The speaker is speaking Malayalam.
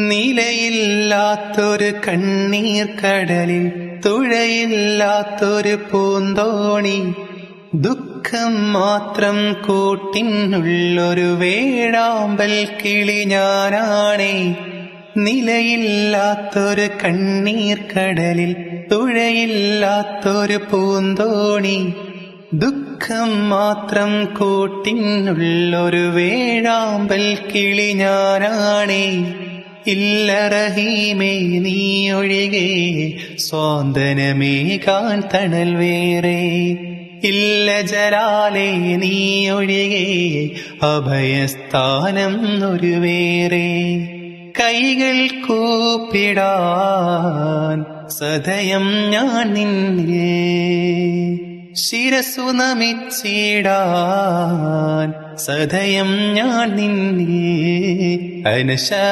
നിലയില്ലാത്തൊരു കണ്ണീർ കടലിൽ തുഴയില്ലാത്തൊരു പൂന്തോണി, ദുഃഖം മാത്രം കൂട്ടിനുള്ളൊരു വേഴാമ്പൽ കിളി ഞാനാണേ. നിലയില്ലാത്തൊരു കണ്ണീർ കടലിൽ തുഴയില്ലാത്തൊരു പൂന്തോണി, ദുഃഖം മാത്രം കൂട്ടിനുള്ളൊരു വേഴാമ്പൽ കിളി ഞാനാണേ. ഇല്ല റഹീമേ നീ ഒഴികെ സ്വാന്തനമേകാൻ തണൽ വേറെ, ഇല്ല ജലാലേ നീ ഒഴികെ അഭയസ്ഥാനം ഒരു വേറെ. കൈകൾ കൂപ്പിടാൻ സദയം ഞാൻ നിന്നെ, ശിരസ്സു നമിച്ചിടാൻ സദയം ഞാൻ നിന്നെ.